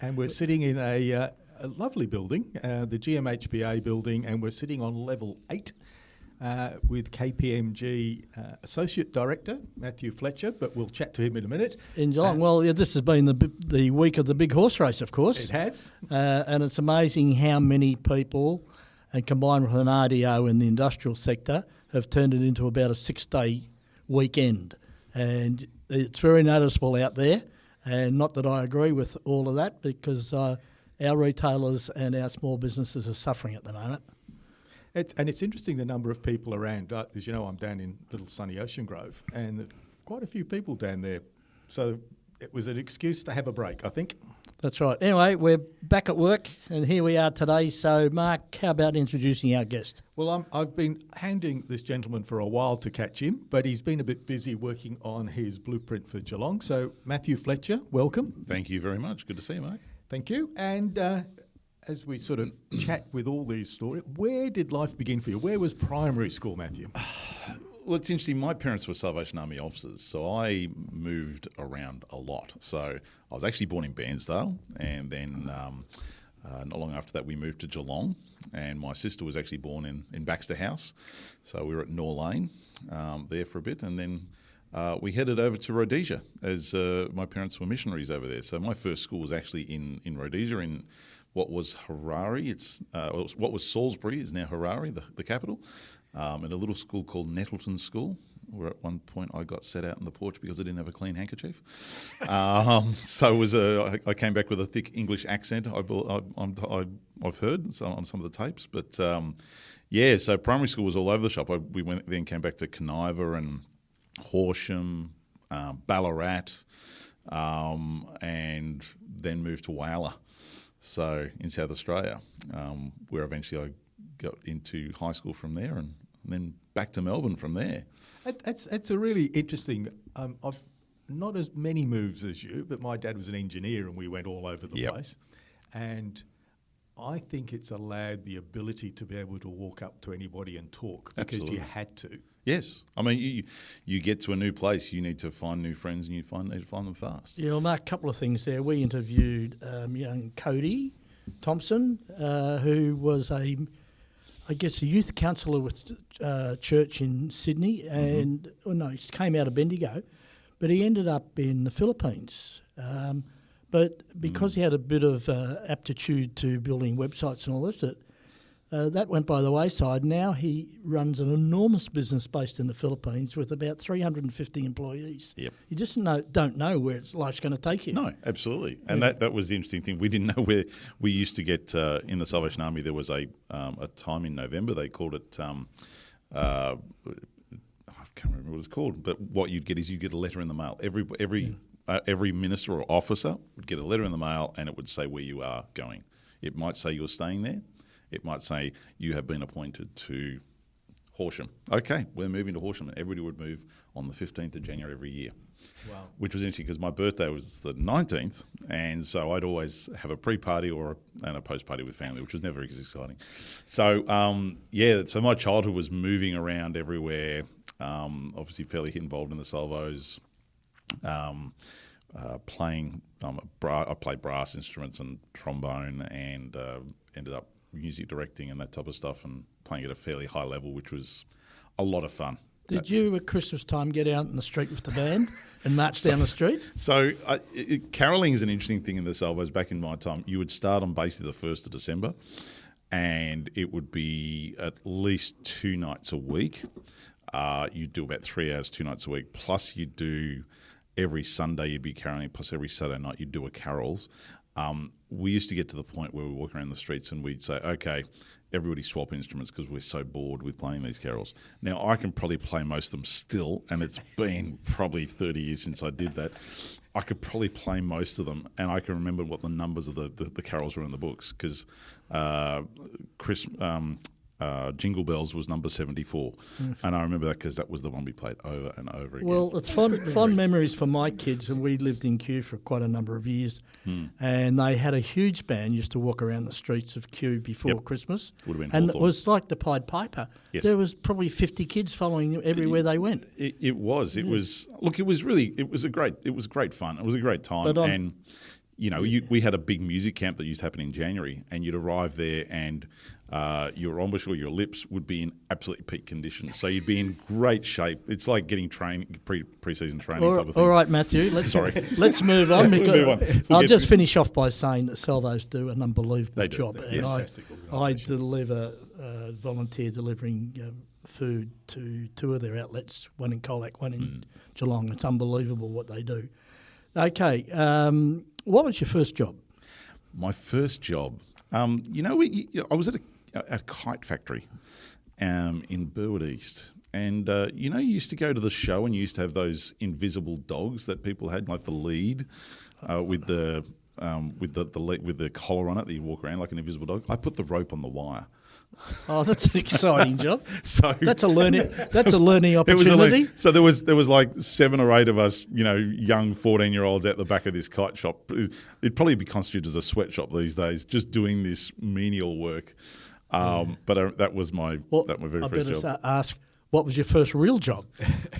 And we're sitting in a lovely building, the GMHBA building, and we're sitting on level 8 with KPMG Associate Director, Mathew Fletcher, but we'll chat to him in a minute. In Geelong. Well, this has been the week of the big horse race, of course. It has. And it's amazing how many people, and combined with an RDO in the industrial sector, have turned it into about a 6-day weekend. And it's very noticeable out there. And not that I agree with all of that, because our retailers and our small businesses are suffering at the moment. And it's interesting the number of people around. As you know, I'm down in little sunny Ocean Grove, and quite a few people down there. So it was an excuse to have a break, I think. That's right. Anyway, we're back at work, and here we are today. So, Mark, how about introducing our guest? Well, I've been hounding this gentleman for a while to catch him, but he's been a bit busy working on his blueprint for Geelong. So, Mathew Fletcher, welcome. Thank you very much. Good to see you, Mark. Thank you. And as we sort of chat with all these stories, where did life begin for you? Where was primary school, Mathew? Well, it's interesting. My parents were Salvation Army officers, so I moved around a lot. So I was actually born in Bairnsdale, and then not long after that we moved to Geelong, and my sister was actually born in Baxter House. So we were at Nor Lane there for a bit, and then we headed over to Rhodesia as my parents were missionaries over there. So my first school was actually in Rhodesia, in what was Harare. What was Salisbury is now Harare, the capital. In a little school called Nettleton School, where at one point I got set out on the porch because I didn't have a clean handkerchief. So it was I came back with a thick English accent, I've heard on some of the tapes. But so primary school was all over the shop. We then came back to Coniva and Horsham, Ballarat, and then moved to Whyalla, so in South Australia, where eventually I got into high school from there, and then back to Melbourne from there. It's a really interesting. I've not as many moves as you, but my dad was an engineer, and we went all over the place. And I think it's allowed the ability to be able to walk up to anybody and talk because Absolutely. you had to. Yes, I mean you get to a new place, you need to find new friends, and need to find them fast. Yeah, well, Mark, a couple of things there. We interviewed young Cody Thompson, who was a youth counsellor with church in Sydney, and he came out of Bendigo, but he ended up in the Philippines. But because he had a bit of aptitude to building websites and all this, that went by the wayside. Now he runs an enormous business based in the Philippines with about 350 employees. Yep. You just don't know where life's going to take you. No, absolutely. And that was the interesting thing. We didn't know where we used to get in the Salvation Army. There was a time in November, they called it, I can't remember what it's called, but what you'd get is you get a letter in the mail. Every minister or officer would get a letter in the mail, and it would say where you are going. It might say you're staying there. It might say you have been appointed to Horsham. Okay, we're moving to Horsham. Everybody would move on the 15th of January every year. Wow. Which was interesting because my birthday was the 19th, and so I'd always have a pre-party and a post-party with family, which was never as exciting. So, so my childhood was moving around everywhere, obviously fairly involved in the Salvos, playing. I played brass instruments and trombone, and ended up music directing and that type of stuff, and playing at a fairly high level, which was a lot of fun. Did you at Christmas time get out in the street with the band and march down the street? So carolling is an interesting thing in the Salvos. Back in my time, you would start on basically the 1st of December, and it would be at least 2 nights a week. You'd do about 3 hours 2 nights a week, plus you'd do every Sunday you'd be carolling, plus every Saturday night you'd do a carols. We used to get to the point where we walk around the streets and we'd say, okay, everybody swap instruments because we're so bored with playing these carols. Now, I can probably play most of them still, and it's been probably 30 years since I did that. I could probably play most of them, and I can remember what the numbers of the carols were in the books because Jingle Bells was number 74. And I remember that because that was the one we played over and over again. Well, it's fond memories for my kids, and we lived in Kew for quite a number of years. And they had a huge band, used to walk around the streets of Kew before Christmas. Would have been and Hawthorne. It was like the Pied Piper. Yes. There was probably 50 kids following them everywhere they went. It was. It was. Look, it was really. It was great fun. It was a great time. But and we had a big music camp that used to happen in January, and you'd arrive there and your embouche or your lips would be in absolutely peak condition. So you'd be in great shape. It's like getting pre-season training type of thing. All right, Matthew. Let's move on. I'll just finish off by saying that Salvos do an unbelievable job. And I deliver, volunteer delivering food to two of their outlets, one in Colac, one in Geelong. It's unbelievable what they do. Okay, what was your first job? My first job, I was at a kite factory in Burwood East. And, you used to go to the show and you used to have those invisible dogs that people had, like the lead with the collar on it that you walk around like an invisible dog. I put the rope on the wire. Oh, that's an exciting job. So that's a learning opportunity. So there was like 7 or 8 of us, young 14-year-olds at the back of this kite shop. It'd probably be constituted as a sweatshop these days, just doing this menial work. But that was my very first job. I better ask, what was your first real job?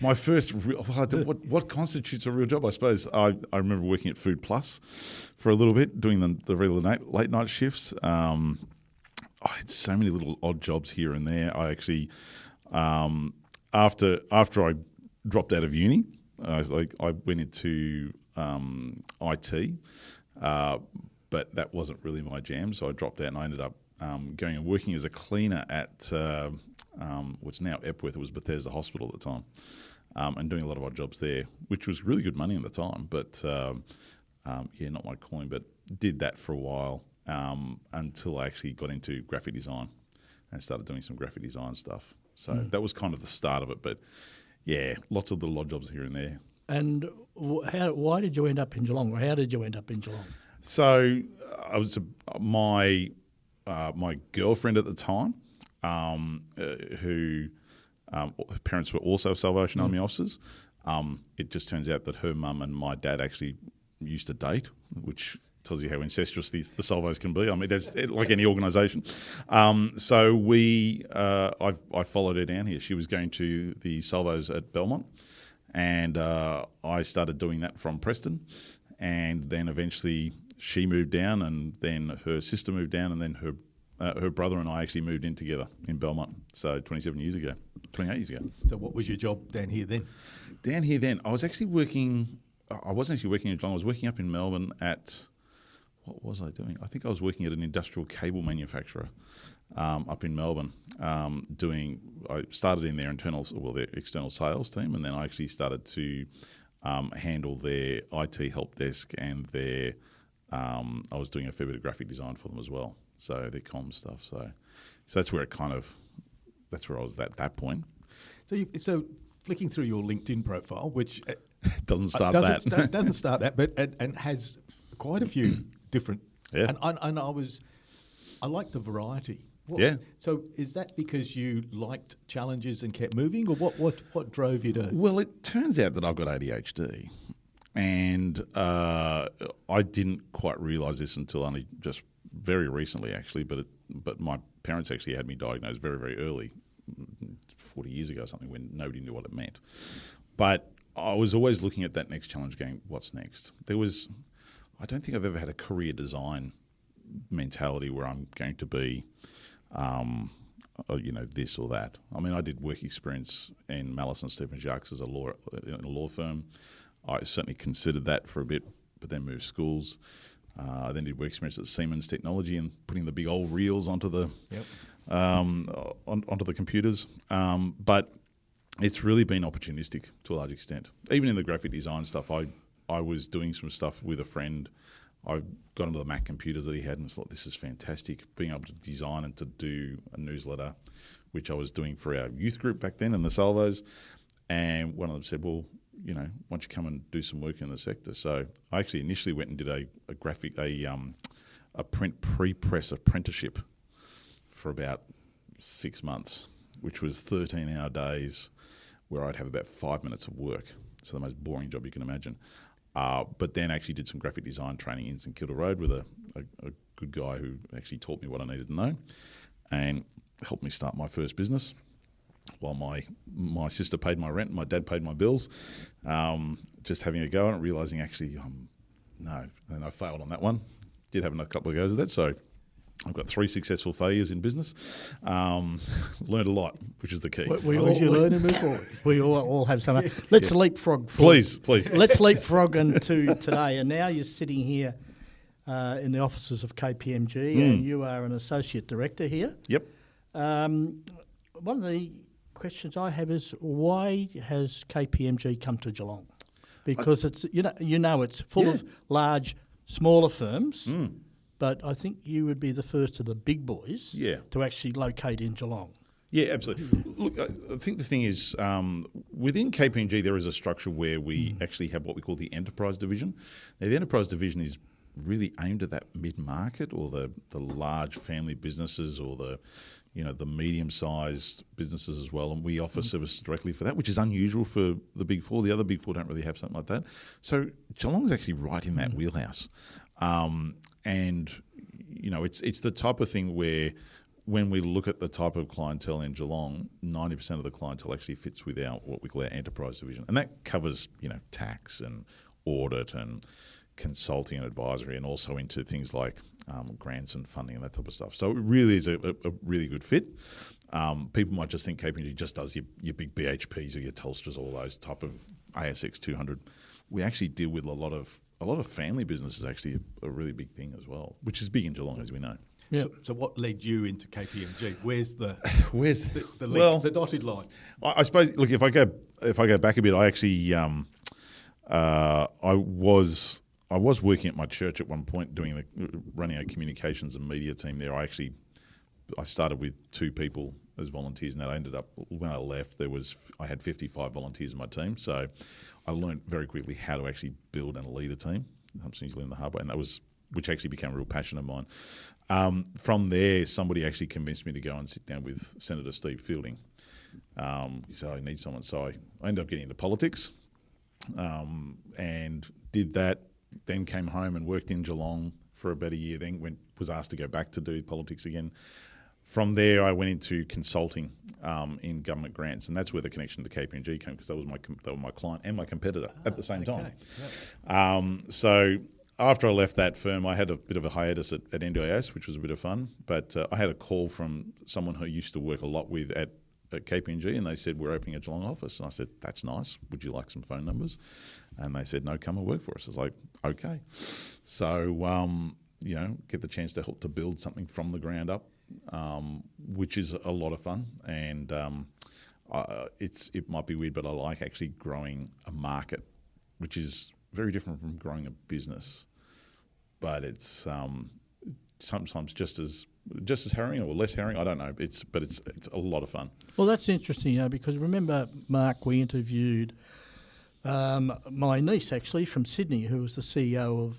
My first real. What constitutes a real job? I suppose I remember working at Food Plus for a little bit, doing the regular late night shifts. I had so many little odd jobs here and there. I actually, after I dropped out of uni, I went into IT, but that wasn't really my jam. So I dropped out and I ended up going and working as a cleaner at what's now Epworth. It was Bethesda Hospital at the time, and doing a lot of odd jobs there, which was really good money at the time. But not my calling. But did that for a while. Until I actually got into graphic design and started doing some graphic design stuff. So that was kind of the start of it. But, yeah, lots of little odd jobs here and there. And why did you end up in Geelong, or how did you end up in Geelong? So I was my girlfriend at the time, who her parents were also Salvation Army officers. It just turns out that her mum and my dad actually used to date, which tells you how incestuous the Salvos can be. I mean, it's like any organisation. So I followed her down here. She was going to the Salvos at Belmont, and I started doing that from Preston. And then eventually she moved down, and then her sister moved down, and then her brother and I actually moved in together in Belmont. So 28 years ago. So what was your job down here then? Down here then, I was actually working. I wasn't actually working in Geelong. I was working up in Melbourne at. What was I doing? I think I was working at an industrial cable manufacturer up in Melbourne. I started in their external sales team, and then I actually started to handle their IT help desk and their. I was doing a fair bit of graphic design for them as well, so their comms stuff. So that's where that's where I was at that point. So flicking through your LinkedIn profile, which doesn't start that, but and has quite a few different. Yeah. And I like the variety. So is that because you liked challenges and kept moving, or what drove you to? Well, it turns out that I've got ADHD, and I didn't quite realise this until only just very recently, actually. But my parents actually had me diagnosed very, very early, 40 years ago or something, when nobody knew what it meant. But I was always looking at that next challenge, going, "What's next?" I don't think I've ever had a career design mentality where I'm going to be, this or that. I mean, I did work experience in Malice and Stephen Jacques as in a law firm. I certainly considered that for a bit, but then moved schools. I then did work experience at Siemens Technology and putting the big old reels onto the onto the computers. But it's really been opportunistic to a large extent. Even in the graphic design stuff, I was doing some stuff with a friend. I got into the Mac computers that he had and thought, this is fantastic, being able to design and to do a newsletter, which I was doing for our youth group back then in the Salvos. And one of them said, well, why don't you come and do some work in the sector? So I actually initially went and did a print pre-press apprenticeship for about 6 months, which was 13-hour days where I'd have about 5 minutes of work. So the most boring job you can imagine. But then actually did some graphic design training in St Kilda Road with a good guy who actually taught me what I needed to know and helped me start my first business while my sister paid my rent, my dad paid my bills, just having a go at it, realising actually I'm No, and I failed on that one. Did have a couple of goes at that, so I've got 3 successful failures in business. Learned a lot, which is the key. We learn and move forward. We all have some. Let's leapfrog. Please. Let's leapfrog into today. And now you're sitting here in the offices of KPMG, and you are an associate director here. Yep. One of the questions I have is, why has KPMG come to Geelong? Because it's it's full of large, smaller firms. But I think you would be the first of the big boys to actually locate in Geelong. Yeah, absolutely. Look, I think the thing is, within KPMG, there is a structure where we actually have what we call the enterprise division. Now, the enterprise division is really aimed at that mid-market or the large family businesses or the medium-sized businesses as well, and we offer services directly for that, which is unusual for the Big Four. The other Big Four don't really have something like that. So Geelong's actually right in that wheelhouse. And, it's the type of thing where when we look at the type of clientele in Geelong, 90% of the clientele actually fits with what we call our enterprise division. And that covers, tax and audit and consulting and advisory, and also into things like grants and funding and that type of stuff. So it really is a really good fit. People might just think KPMG just does your big BHPs or your Telstras, all those type of ASX 200. We actually deal with a lot of family businesses, actually a really big thing as well, which is big in Geelong, as we know. Yeah. So what led you into KPMG? Where's the link, well, the dotted line? I suppose. Look, if I go back a bit, I actually I was working at my church at one point, running a communications and media team there. I started with 2 people as volunteers, and that ended up, when I left, I had 55 volunteers in my team. So I learned very quickly how to actually build and lead a team. I'm usually in the hard way, and which actually became a real passion of mine. From there, somebody actually convinced me to go and sit down with Senator Steve Fielding. He said, I need someone. So I ended up getting into politics and did that, then came home and worked in Geelong for about a year, then was asked to go back to do politics again. From there, I went into consulting in government grants, and that's where the connection to KPMG came, because that was my client and my competitor at the same time. Yep. So after I left that firm, I had a bit of a hiatus at NDIS, which was a bit of fun. But I had a call from someone who used to work a lot with at KPMG, and they said, we're opening a Geelong office. And I said, that's nice. Would you like some phone numbers? And they said, no, come and work for us. I was like, okay. So, get the chance to help to build something from the ground up, which is a lot of fun. And it might be weird, but I like actually growing a market, which is very different from growing a business. But it's sometimes just as harrowing or less harrowing. I don't know. It's a lot of fun. Well, that's interesting, because remember, Mark, we interviewed my niece actually from Sydney, who was the CEO of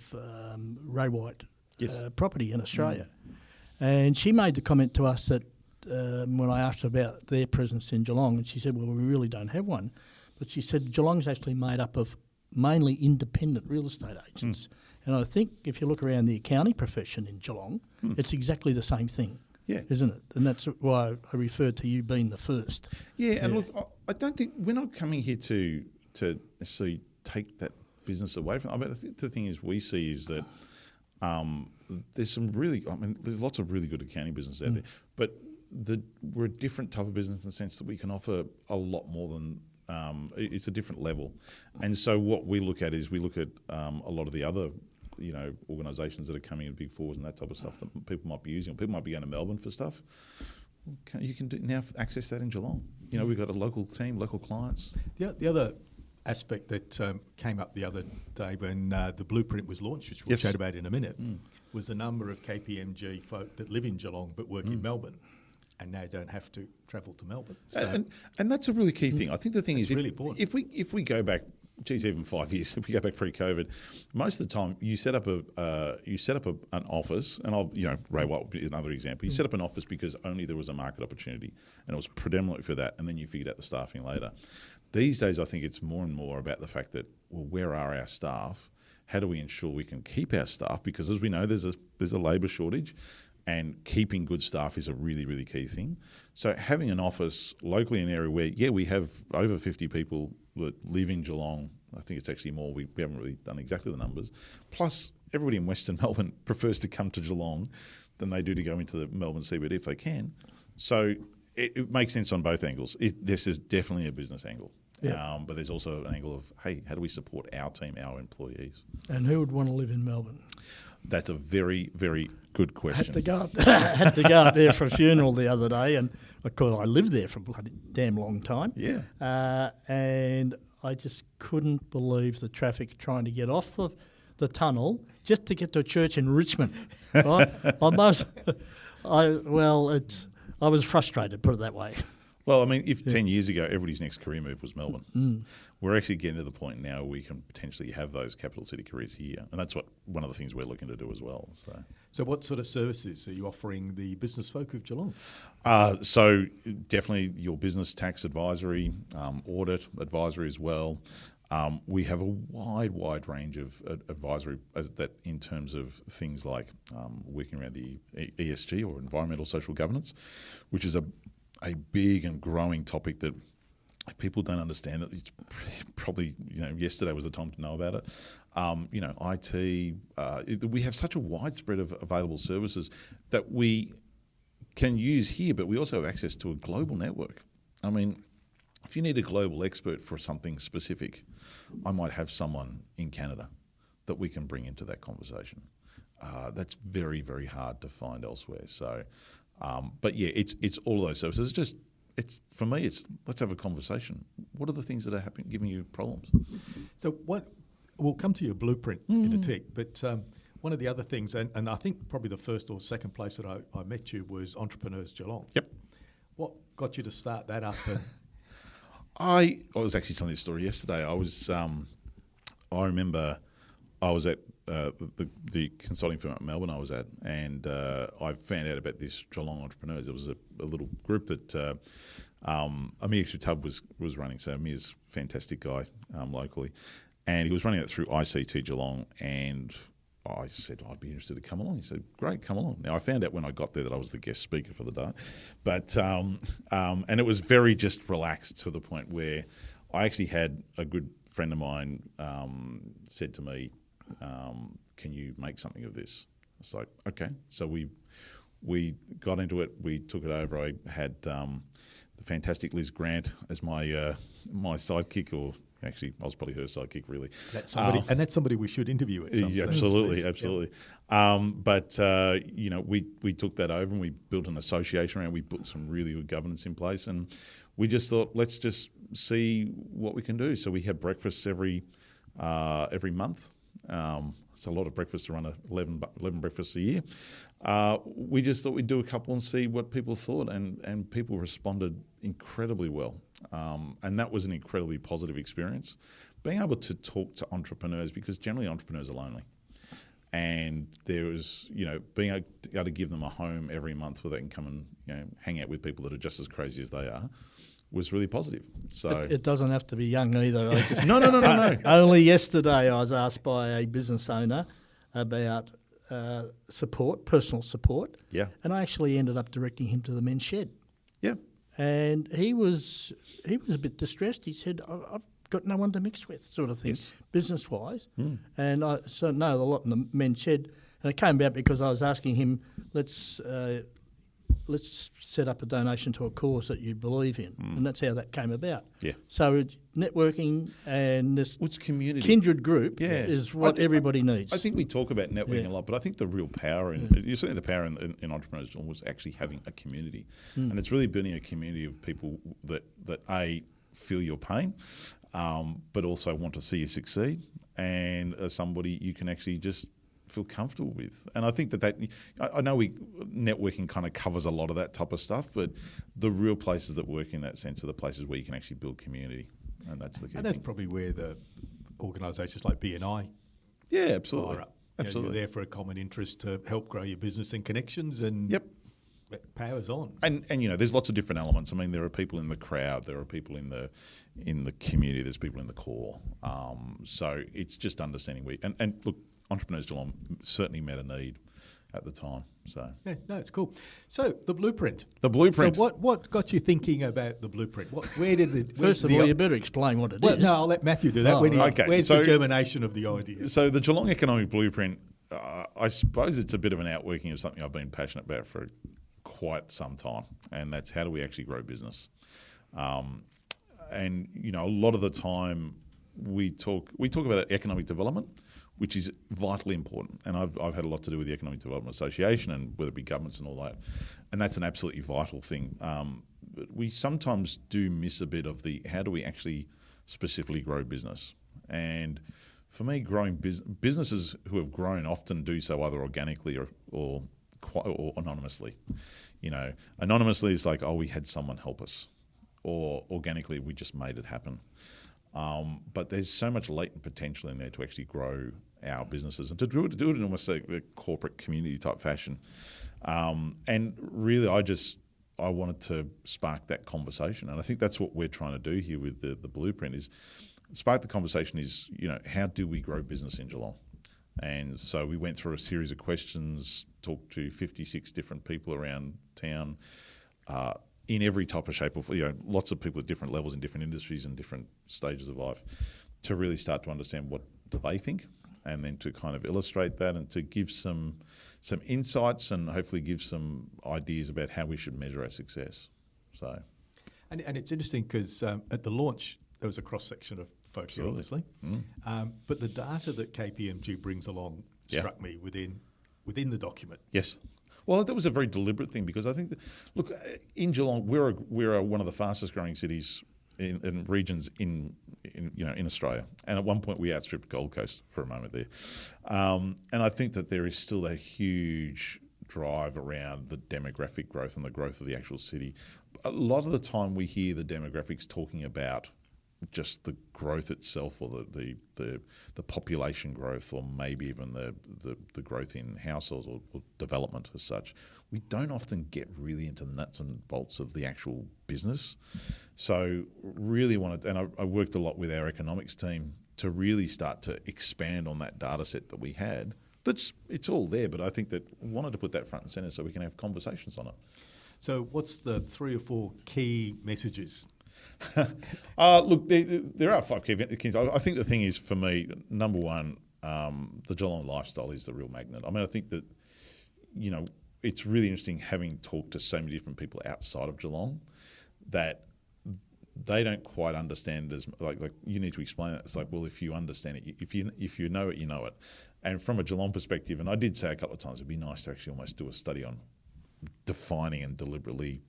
Ray White Property in Australia, and she made the comment to us that when I asked her about their presence in Geelong, and she said, "Well, we really don't have one," but she said Geelong's actually made up of mainly independent real estate agents. And I think if you look around the accounting profession in Geelong, it's exactly the same thing, isn't it? And that's why I referred to you being the first. Yeah, and look, I don't think we're not coming here to necessarily take that business away from. I mean, I think the thing we see is that there's lots of really good accounting businesses out there, but we're a different type of business in the sense that we can offer a lot more than. It's a different level, and so what we look at is a lot of the other, organisations that are coming in, Big Fours and that type of stuff that people might be using. People might be going to Melbourne for stuff. You can now access that in Geelong. We've got a local team, local clients. The other aspect that came up the other day when the blueprint was launched, which we'll chat about in a minute, was the number of KPMG folk that live in Geelong but work in Melbourne, and now don't have to travel to Melbourne. So, and that's a really key thing. I think the thing is, really important. If we go back, even 5 years, if we go back pre-COVID, most of the time you set up an office, and Ray White would be another example. You set up an office because only there was a market opportunity, and it was predominantly for that, and then you figured out the staffing later. These days, I think it's more and more about the fact that, well, where are our staff? How do we ensure we can keep our staff? Because as we know, there's a labour shortage. And keeping good staff is a really, really key thing. So having an office locally in an area where, we have over 50 people that live in Geelong I think it's actually more. We haven't really done exactly the numbers. Plus, everybody in Western Melbourne prefers to come to Geelong than they do to go into the Melbourne CBD if they can. So it makes sense on both angles. This is definitely a business angle. Yeah. But there's also an angle of, hey, how do we support our team, our employees? And who would want to live in Melbourne? That's a very, very good question. Had to go up there for a funeral the other day, and of course I lived there for a bloody damn long time. Yeah. And I just couldn't believe the traffic trying to get off the tunnel just to get to a church in Richmond. Right? I was frustrated, put it that way. Well, I mean, if 10 years ago everybody's next career move was Melbourne, we're actually getting to the point now we can potentially have those capital city careers here, and that's one of the things we're looking to do as well. So what sort of services are you offering the business folk of Geelong? So definitely your business tax advisory, audit advisory as well. We have a wide range of advisory that in terms of things like working around the ESG or environmental social governance, which is a big and growing topic that people don't understand. It's probably, yesterday was the time to know about it. IT, we have such a widespread of available services that we can use here, but we also have access to a global network. I mean, if you need a global expert for something specific, I might have someone in Canada that we can bring into that conversation. That's very, very hard to find elsewhere. So, but yeah, it's all of those services. For me, it's let's have a conversation. What are the things that are giving you problems? So we'll come to your blueprint in a tick, but one of the other things, and I think probably the first or second place that I met you was Entrepreneurs Geelong. Yep. What got you to start that up? I was actually telling this story yesterday. I remember I was at the consulting firm at Melbourne I was at, and I found out about this Geelong Entrepreneurs. There was a little group that Amir Shatub was running. So Amir's a fantastic guy locally, and he was running it through ICT Geelong, and I said, I'd be interested to come along. He said, great, come along. Now, I found out when I got there that I was the guest speaker for the day, but and it was very just relaxed to the point where I actually had a good friend of mine said to me, can you make something of this? It's like, okay. So we got into it. We took it over. I had the fantastic Liz Grant as my my sidekick, or actually, I was probably her sidekick, really. That's somebody, and that's somebody we should interview at some stage. Absolutely. Yeah. But we took that over and we built an association around. We put some really good governance in place, and we just thought, let's just see what we can do. So we had breakfasts every month. It's a lot of breakfasts to run 11 breakfasts a year. We just thought we'd do a couple and see what people thought, and people responded incredibly well. And that was an incredibly positive experience. Being able to talk to entrepreneurs, because generally entrepreneurs are lonely. And there was, being able to give them a home every month where they can come and hang out with people that are just as crazy as they are, was really positive. So it doesn't have to be young either. No. Only yesterday I was asked by a business owner about support, personal support. Yeah. And I actually ended up directing him to the men's shed. Yeah. And he was a bit distressed. He said, I've got no one to mix with, sort of thing, yes. business-wise. And I know a lot in the men's shed. And it came about because I was asking him, let's set up a donation to a cause that you believe in. And that's how that came about. Yeah. So networking and this community. Kindred group Yes. is what everybody needs. I think we talk about networking a lot, but I think the real power, certainly the power in Entrepreneurs was actually having a community. And it's really building a community of people that A, feel your pain, but also want to see you succeed, and somebody you can actually just feel comfortable with. And I think that I know networking kind of covers a lot of that type of stuff, but the real places that work in that sense are the places where you can actually build community, and that's the key. And that's probably where the organisations like BNI absolutely. fire up. Absolutely. You're there for a common interest to help grow your business and connections, and it powers on. And there's lots of different elements. I mean, there are people in the crowd, there are people in the community, there's people in the core. So it's just understanding and look, Entrepreneurs Geelong certainly met a need at the time. So Yeah, no, it's cool. So the blueprint. the blueprint. So what got you thinking about the blueprint? Where did the First of all, you better explain what it is. No, I'll let Matthew do that. Oh, Where's okay. the germination of the idea? So the Geelong Economic Blueprint, I suppose it's a bit of an outworking of something I've been passionate about for quite some time, and that's how do we actually grow business. And a lot of the time we talk about economic development, which is vitally important. And I've had a lot to do with the Economic Development Association, and whether it be governments and all that, and that's an absolutely vital thing. But we sometimes do miss a bit of the how do we actually specifically grow business. And for me, growing businesses who have grown often do so either organically or anonymously. Anonymously is like, oh, we had someone help us, or organically we just made it happen. But there's so much latent potential in there to actually grow our businesses and to do it in almost a corporate community type fashion. And really, I wanted to spark that conversation, and I think that's what we're trying to do here with the blueprint is spark the conversation. Is how do we grow business in Geelong? And so we went through a series of questions, talked to 56 different people around town, in every type of shape, lots of people at different levels in different industries and different stages of life, to really start to understand what do they think, and then to kind of illustrate that and to give some insights and hopefully give some ideas about how we should measure our success. So, and it's interesting because at the launch there was a cross section of folks here, obviously, but the data that KPMG brings along struck me within the document. Yes. Well, that was a very deliberate thing because I think look, in Geelong, we're one of the fastest growing cities in regions in Australia, and at one point we outstripped Gold Coast for a moment there, and I think that there is still a huge drive around the demographic growth and the growth of the actual city. A lot of the time we hear the demographics talking about just the growth itself, or the population growth, or maybe even the growth in households or development as such. We don't often get really into the nuts and bolts of the actual business. So really I worked a lot with our economics team to really start to expand on that data set that we had. It's all there, but I think that we wanted to put that front and centre so we can have conversations on it. So what's the 3 or 4 key messages? Look, there are 5 key things. I think the thing is, for me, number one, the Geelong lifestyle is the real magnet. I mean, I think that, it's really interesting having talked to so many different people outside of Geelong that they don't quite understand as like you need to explain it. It's like, well, if you understand it, if you know it, you know it. And from a Geelong perspective, and I did say a couple of times, it'd be nice to actually almost do a study on defining and deliberately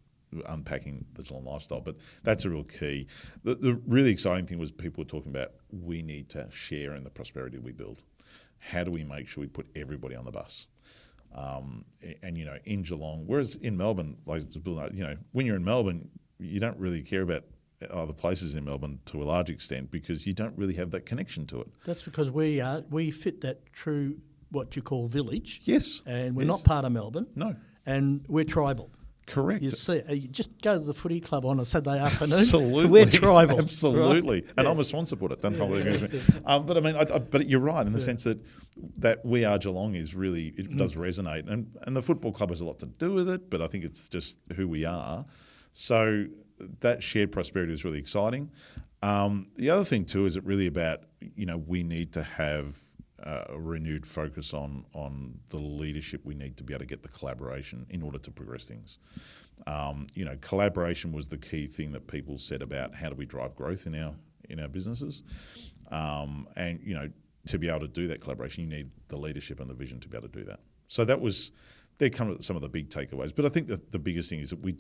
unpacking the Geelong lifestyle, but that's a real key. The really exciting thing was people were talking about we need to share in the prosperity we build. How do we make sure we put everybody on the bus? And in Geelong, whereas in Melbourne, when you're in Melbourne, you don't really care about other places in Melbourne to a large extent because you don't really have that connection to it. That's because we fit that true what you call village. Yes, and we're not part of Melbourne. No, and we're tribal. Correct. You see, you just go to the footy club on a Saturday afternoon. Absolutely, we're tribal. Absolutely, right? and I'm a Swan supporter. Don't hold it against me. But I mean, but you're right in the sense that we are Geelong is really does resonate, and the football club has a lot to do with it. But I think it's just who we are. So that shared prosperity is really exciting. The other thing too is it really about we need to have a renewed focus on the leadership we need to be able to get the collaboration in order to progress things. Collaboration was the key thing that people said about how do we drive growth in our businesses, and to be able to do that collaboration, you need the leadership and the vision to be able to do that. So there come some of the big takeaways. But I think that the biggest thing is that we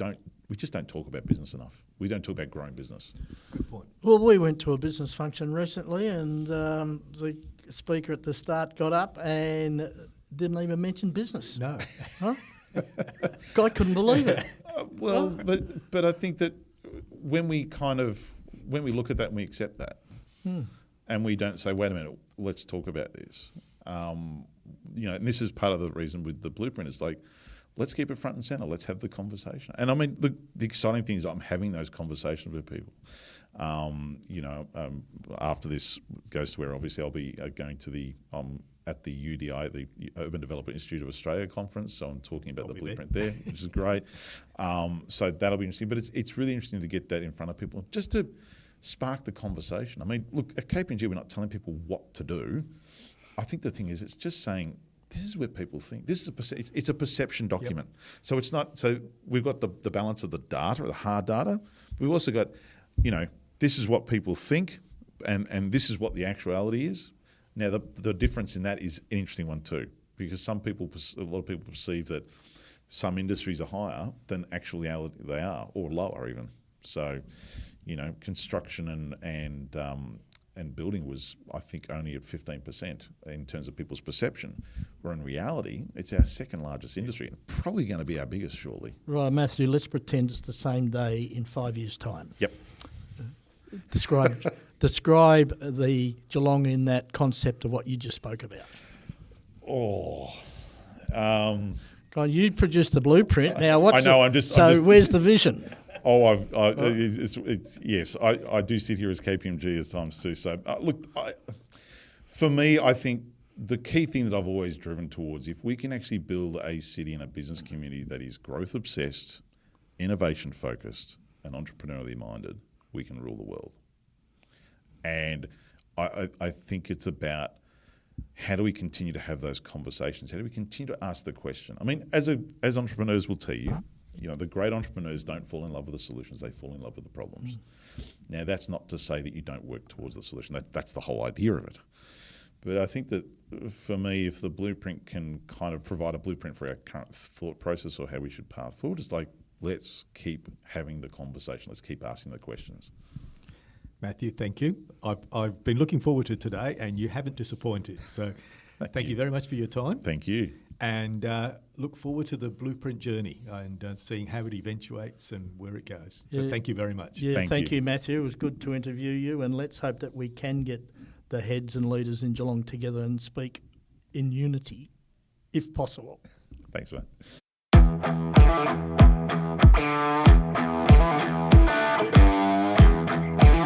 just don't talk about business enough. We don't talk about growing business. Good point. Well, we went to a business function recently, and the speaker at the start got up and didn't even mention business. No. Huh? Guy couldn't believe it. But I think that when we look at that and we accept that, and we don't say, wait a minute, let's talk about this. And this is part of the reason with the blueprint. It's like, let's keep it front and center. Let's have the conversation. And I mean, the exciting thing is I'm having those conversations with people. After this goes to where obviously I'll be going to at the UDI, the Urban Development Institute of Australia conference. So I'm talking about I'll the be blueprint there, which is great. So that'll be interesting. But it's really interesting to get that in front of people, just to spark the conversation. I mean, look, at KPMG, we're not telling people what to do. I think the thing is, it's just saying, this is where people think. This is it's a perception document. Yep. So it's not. So we've got the balance of the data, the hard data. We've also got, this is what people think, and this is what the actuality is. Now the difference in that is an interesting one too, because a lot of people perceive that some industries are higher than actually they are, or lower even. So, construction and building was, I think, only at 15% in terms of people's perception, where in reality, it's our second largest industry and probably going to be our biggest shortly. Right, Mathew, let's pretend it's the same day in 5 years' time. Yep. Describe the Geelong in that concept of what you just spoke about. God, you produced the blueprint. Now, what's where's the vision? Yes, I do sit here as KPMG at times too. So, for me, I think the key thing that I've always driven towards, if we can actually build a city and a business community that is growth obsessed, innovation focused, and entrepreneurially minded, we can rule the world. And I think it's about, how do we continue to have those conversations? How do we continue to ask the question? I mean, as entrepreneurs will tell you, the great entrepreneurs don't fall in love with the solutions, they fall in love with the problems. Now, that's not to say that you don't work towards the solution. That's the whole idea of it. But I think that, for me, if the blueprint can kind of provide a blueprint for our current thought process or how we should path forward, it's like, let's keep having the conversation. Let's keep asking the questions. Mathew, thank you. I've been looking forward to today, and you haven't disappointed. So thank you very much for your time. Thank you. And look forward to the blueprint journey and seeing how it eventuates and where it goes. So thank you very much. Yeah, thank you, Mathew. It was good to interview you, and let's hope that we can get the heads and leaders in Geelong together and speak in unity, if possible. Thanks, mate.